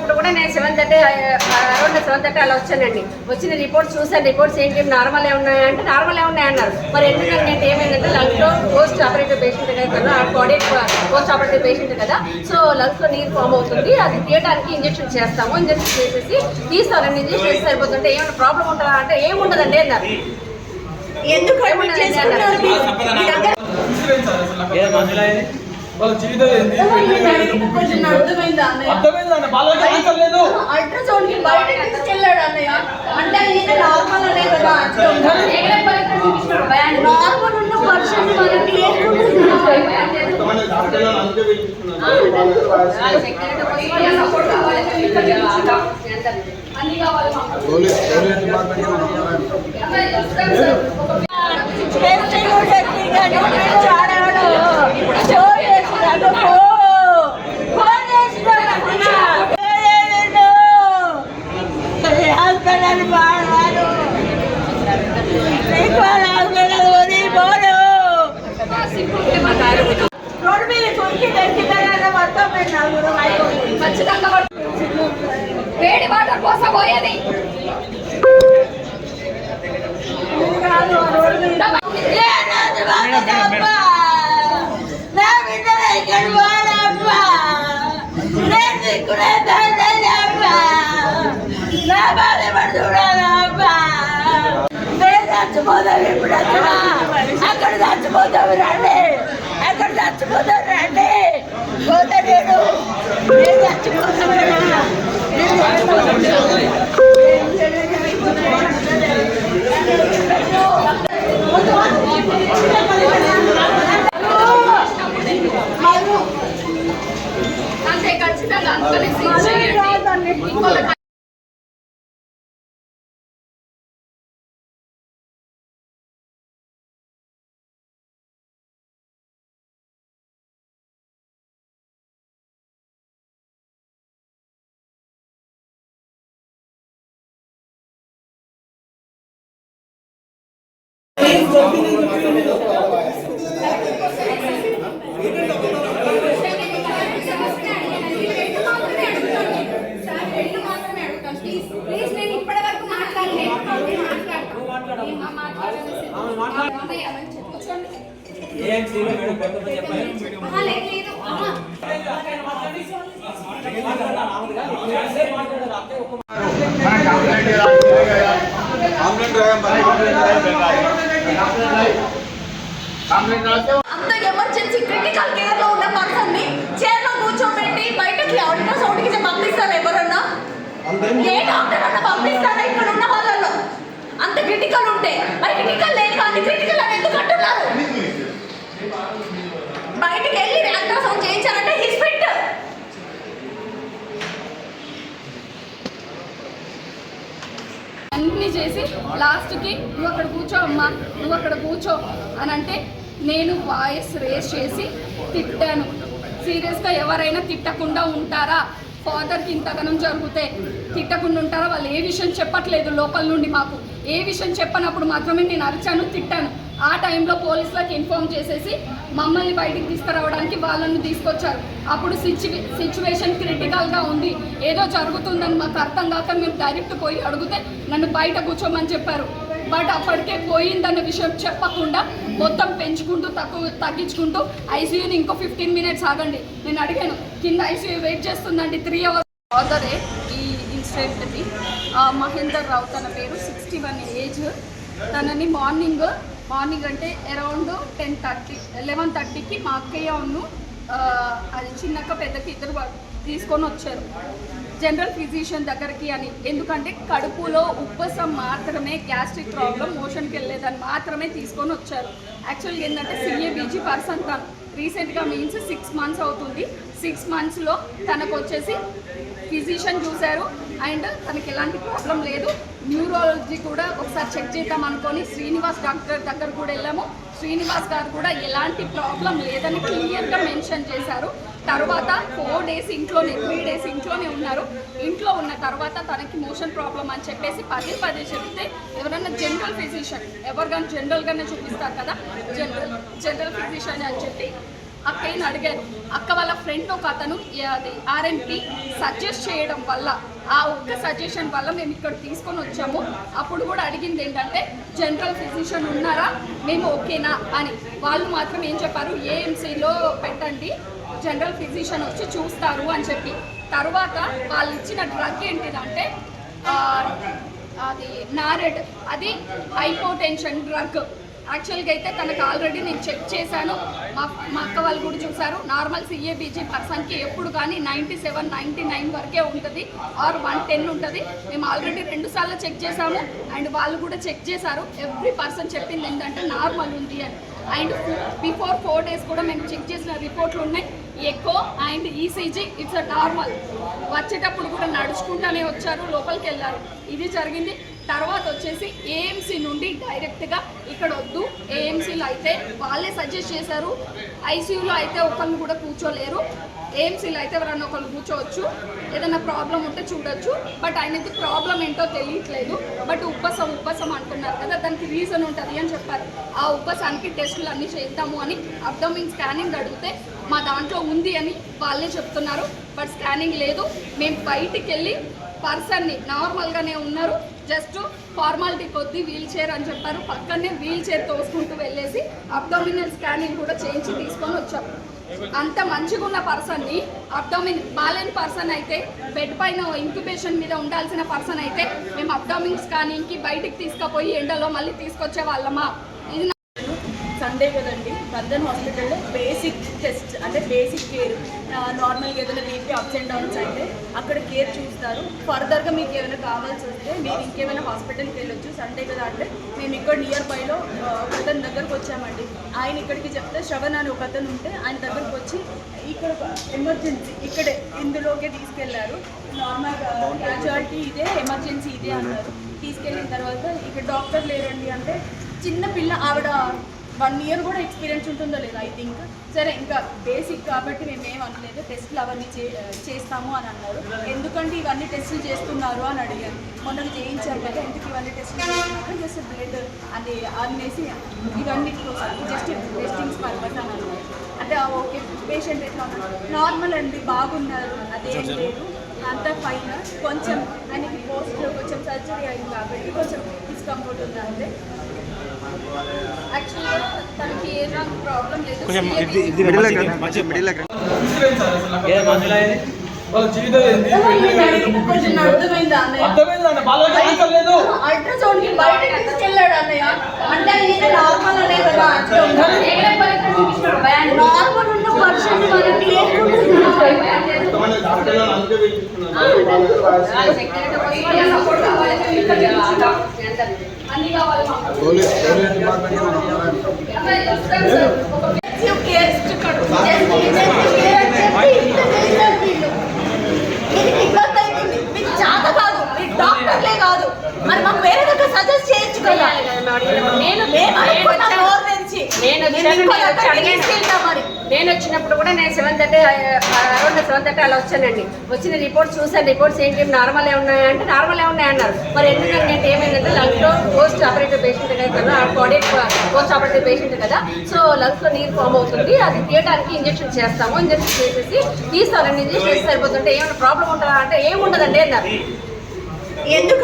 వచ్చినప్పుడు కూడా నేను 7:30 అరౌండ్ 7:30 అలా వచ్చానండి. వచ్చిన రిపోర్ట్స్ చూసాను. రిపోర్ట్స్ ఏంటి నార్మల్ ఉన్నాయంటే నార్మల్ ఉన్నాయన్నారు. మరి ఎందుకంటే ఏమైందంటే లంగ్స్లో పోస్ట్ ఆపరేటివ్ పేషెంట్ కదా, బాడీ పోస్ట్ ఆపరేటివ్ పేషెంట్ కదా, సో లంగ్స్లో నీరు ఫామ్ అవుతుంది, అది తీయడానికి ఇంజెక్షన్ చేస్తాము, ఇంజెక్షన్ చేసేసి తీస్తారండి. ఇంజెక్షన్ చేసి సరిపోతుంటే ఏమైనా ప్రాబ్లం ఉంటుందా అంటే ఏముండదండి అన్నారు. ఎందుకు వాళ్ళ జీవితం ఏంది అర్థమైందండి. వాళ్ళకి ఆన్సర్ లేదు. అల్ట్రాసౌండ్ కి బయటకి తీసుకెళ్ళాడు అన్నయ్య. అంటే ఇది నార్మల్ అనే కదా, నార్మల్ ఉన్న వర్షన్ మనకి వేడి వాటర్ కోసం పోయేది చచ్చిపోతావు ఇప్పుడు అక్కడ చచ్చిపోతావు రండి, అక్కడ చచ్చిపోతావు రండి, పోతా నేను చచ్చిపోతాను. అంతే ఖచ్చితంగా అంత ఎమర్జెన్సీ క్రిటికల్ కేర్ లో ఉన్న పర్సన్ ని చైర్ లో కూర్చోబెట్టి బయటకి అల్ట్రాసౌండ్ కి పంపిస్తారు ఎవరన్నా? ఏ డాక్టర్ అన్నా పంపిస్తారా ఇక్కడ ఉన్న వాళ్ళలో? అంత క్రిటికల్ ఉంటే మరి క్రిటికల్ లేని వాళ్ళు క్రిటికల్ అని ఎందుకు అంటున్నారు? బయటకి వెళ్ళి అల్ట్రాసౌండ్ చేయించారంటే హిస్ ఫిట్. అన్ని చేసి లాస్ట్కి నువ్వు అక్కడ కూర్చో అమ్మా, నువ్వు అక్కడ కూర్చో అని అంటే నేను వాయిస్ రేస్ చేసి తిట్టాను. సీరియస్గా ఎవరైనా తిట్టకుండా ఉంటారా? ఫాదర్కి ఇంతగానం జరిగితే తిట్టకుండా ఉంటారా? వాళ్ళు ఏ విషయం చెప్పట్లేదు లోపల నుండి మాకు. ఏ విషయం చెప్పనప్పుడు మాత్రమే నేను అరిచాను, తిట్టాను. ఆ టైంలో పోలీసులకు ఇన్ఫార్మ్ చేసేసి మమ్మల్ని బయటికి తీసుకురావడానికి వాళ్ళను తీసుకొచ్చారు. అప్పుడు సిచ్యువేషన్ క్రిటికల్గా ఉంది, ఏదో జరుగుతుందని మాకు అర్థం కాక మేము డైరెక్ట్ పోయి అడిగితే నన్ను బయట కూర్చోమని చెప్పారు. బట్ అప్పటికే పోయిందన్న విషయం చెప్పకుండా మొత్తం పెంచుకుంటూ తగ్గించుకుంటూ ఐసీయూని ఇంకో 15 minutes ఆగండి నేను అడిగాను. కింద ఐసీయూ వెయిట్ చేస్తుందండి 3 hours. ఫాదరే ఈ ఇన్సిడెంట్ది. మహేందర్ రావు తన పేరు, 61 ఏజ్. తనని మార్నింగ్ అంటే అరౌండ్ 11:30కి మా అక్కయ్య అది చిన్నక్క పెద్దకి ఇద్దరు తీసుకొని వచ్చారు జనరల్ ఫిజిషియన్ దగ్గరికి అని. ఎందుకంటే కడుపులో ఉబ్బసం మాత్రమే, గ్యాస్ట్రిక్ ప్రాబ్లం, మోషన్కి వెళ్ళేదని మాత్రమే తీసుకొని వచ్చారు. యాక్చువల్గా ఏంటంటే CABG పర్సన్ తను రీసెంట్గా మీన్స్ 6 months అవుతుంది. 6 monthsలో తనకు వచ్చేసి ఫిజిషియన్ చూశారు అండ్ తనకి ఎలాంటి ప్రాబ్లం లేదు. న్యూరాలజీ కూడా ఒకసారి చెక్ చేద్దాం అనుకొని శ్రీనివాస్ డాక్టర్ దగ్గర కూడా వెళ్ళాము. శ్రీనివాస్ గారు కూడా ఎలాంటి ప్రాబ్లం లేదని క్లియర్గా మెన్షన్ చేశారు. తర్వాత 4 days ఇంట్లోనే, 3 days ఇంట్లోనే ఉన్నారు. ఇంట్లో ఉన్న తర్వాత తనకి మోషన్ ప్రాబ్లం అని చెప్పేసి పదే చెప్తే ఎవరైనా జనరల్ ఫిజిషియన్ ఎవరికైనా జనరల్గానే చూపిస్తారు కదా, జనరల్ ఫిజిషియన్ అని చెప్పి అక్కని అడిగాను. అక్క వాళ్ళ ఫ్రెండ్ ఒక అతను అది ఆర్ఎంపీ సజెస్ట్ చేయడం వల్ల, ఆ ఒక్క సజెషన్ వల్ల మేము ఇక్కడ తీసుకొని వచ్చాము. అప్పుడు కూడా అడిగింది ఏంటంటే జనరల్ ఫిజిషియన్ ఉన్నారా, మేము ఓకేనా అని. వాళ్ళు మాత్రం ఏం చెప్పారు, ఏఎంసీలో పెట్టండి, జనరల్ ఫిజిషియన్ వచ్చి చూస్తారు అని చెప్పి. తర్వాత వాళ్ళు ఇచ్చిన డ్రగ్ ఏంటిదంటే అది నారెడ్, అది హైపోటెన్షన్ డ్రగ్. యాక్చువల్గా అయితే తనకు ఆల్రెడీ నేను చెక్ చేశాను, మా అక్క వాళ్ళు కూడా చూశారు. నార్మల్ సిఏబీజీ పర్సన్కి ఎప్పుడు కానీ 97, 99 వరకే ఉంటుంది, ఆర్ 110 ఉంటుంది. మేము ఆల్రెడీ 2 సార్లు చెక్ చేశాము అండ్ వాళ్ళు కూడా చెక్ చేశారు. ఎవ్రీ పర్సన్ చెప్పింది ఏంటంటే నార్మల్ ఉంది అని. అండ్ బిఫోర్ 4 days కూడా మేము చెక్ చేసిన రిపోర్ట్లు ఉన్నాయి. Echo and ECG it's normal. వచ్చేటప్పుడు కూడా నడుచుకుంటూనే వచ్చారు, లోపలికి వెళ్ళారు. ఇది జరిగింది. తర్వాత వచ్చేసి ఏఎంసీ నుండి డైరెక్ట్గా ఇక్కడ వద్దు, ఏఎంసీలో అయితే వాళ్ళే సజెస్ట్ చేశారు, ఐసీయూలో అయితే ఒకరిని కూడా కూర్చోలేరు, ఏఎంసీలో అయితే ఎవరన్నా ఒకళ్ళు కూర్చోవచ్చు, ఏదైనా ప్రాబ్లం ఉంటే చూడొచ్చు. బట్ ఆయనకి ప్రాబ్లం ఏంటో తెలియట్లేదు, బట్ ఉబ్బసం అంటున్నారు కదా, దానికి రీజన్ ఉంటుంది అని చెప్పారు. ఆ ఉబ్బసానికి టెస్టులు అన్నీ చేద్దాము అని అబ్డోమిన్ స్కానింగ్ అడిగితే మా దాంట్లో ఉంది అని వాళ్ళే చెప్తున్నారు, బట్ స్కానింగ్ లేదు. మేము బయటికి వెళ్ళి పర్సన్ని నార్మల్గానే ఉన్నారు, జస్ట్ ఫార్మాలిటీ కొద్దీ వీల్ చైర్ అని చెప్పారు. పక్కనే వీల్ చైర్ తోసుకుంటూ వెళ్ళేసి అబ్డోమినల్ స్కానింగ్ కూడా చేయించి తీసుకొని వచ్చాము. అంత మంచిగా ఉన్న పర్సన్ని, అబ్డోమిన్ బాలేని పర్సన్ అయితే, బెడ్ పైన ఇంక్యుబేషన్ మీద ఉండాల్సిన పర్సన్ అయితే మేము అబ్డోమిన్ స్కానింగ్కి బయటికి తీసుకుపోయి ఎండలో మళ్ళీ తీసుకొచ్చే వాళ్ళమా? ఇది సండే కదండి, బంధన్ హాస్పిటల్లో బేసిక్ టెస్ట్ అంటే బేసిక్ కేర్, నార్మల్గా ఏదైనా బీపీ అప్స్ అండ్ డౌన్స్ అయితే అక్కడ కేర్ చూస్తారు. ఫర్దర్గా మీకు ఏమైనా కావాల్సి వస్తే మీరు ఇంకేమైనా హాస్పిటల్కి వెళ్ళొచ్చు. సండే కదా అంటే మేము ఇక్కడ నియర్ బైలో ఒక అతని దగ్గరకు వచ్చామండి. ఆయన ఇక్కడికి చెప్తే శ్రవణ్ అని ఒక అతను ఉంటే ఆయన దగ్గరకు వచ్చి ఇక్కడ ఎమర్జెన్సీ ఇక్కడే ఇందులోకే తీసుకెళ్లారు. నార్మల్గా క్యాజువాలిటీ ఇదే, ఎమర్జెన్సీ ఇదే అన్నారు. తీసుకెళ్ళిన తర్వాత ఇక్కడ డాక్టర్ లేరండి అంటే, చిన్న పిల్ల ఆవిడ 1 year కూడా ఎక్స్పీరియన్స్ ఉంటుందో లేదు ఐ థింక్. సరే ఇంకా బేసిక్ కాబట్టి మేము ఏమనలేదు, టెస్ట్లు అవన్నీ చేస్తాము అని అన్నారు. ఎందుకంటే ఇవన్నీ టెస్టులు చేస్తున్నారు అని అడిగాను. మొన్న చేయించారు కదా, ఎందుకు ఇవన్నీ టెస్టులు చేస్తున్నారు, జస్ట్ బ్లడ్ అని అనేసి ఇవన్నీ జస్ట్ టెస్టింగ్స్ పర్పస్ అని అన్నారు. అంటే ఓకే, పేషెంట్ ఎట్లా ఉన్నారు, నార్మల్ అండి, బాగున్నారు, అదేం లేదు, అంతా ఫైన్. కొంచెం ఆయనకి పోస్ట్ కొంచెం సర్జరీ అయింది కాబట్టి కొంచెం డిస్కంఫర్ట్ ఉంది అంతే. యాక్చువల్గా తనకి ఏ ప్రాబ్లం లేదు. వాళ్ళ జీవితం ఏంది? కొంచెం అర్థమైందా అన్నయ్య? అర్థమైందండి, వాళ్ళకి ఆన్సర్ లేదు. అల్ట్రాసౌండ్ కి బయటకి తీసుకెళ్ళాడు అన్నయ్య. అంటే ఈయన నార్మల్ అనే కదా, నార్మల్ ఉన్న పర్సన్ మనకి అన్ని కావాలి. డాక్టర్లే కాదు మరి మాకు వేరే దగ్గర సజెస్ట్ చేయొచ్చు కదా. నేను వచ్చినప్పుడు కూడా నేను 7:30 అరౌండ్ 7:30 అలా వచ్చానండి. వచ్చిన రిపోర్ట్స్ చూసాను. రిపోర్ట్స్ ఏంటి నార్మల్ ఉన్నాయంటే నార్మల్ ఉన్నాయన్నారు. మరి ఎందుకంటే ఏమైందంటే లంగ్స్లో పోస్ట్ ఆపరేటివ్ పేషెంట్ కదా, ఆ బాడీ పోస్ట్ ఆపరేటివ్ పేషెంట్ కదా, సో లంగ్స్లో నీరు ఫామ్ అవుతుంది, అది తీయడానికి ఇంజెక్షన్ చేస్తాము, ఇంజెక్షన్ చేసేసి తీస్తారండి, ఇంజెక్షన్ చేసి సరిపోతుంటే ఏమైనా ప్రాబ్లం ఉంటుందా అంటే ఏముండదండి అన్నారు. ఎందుకు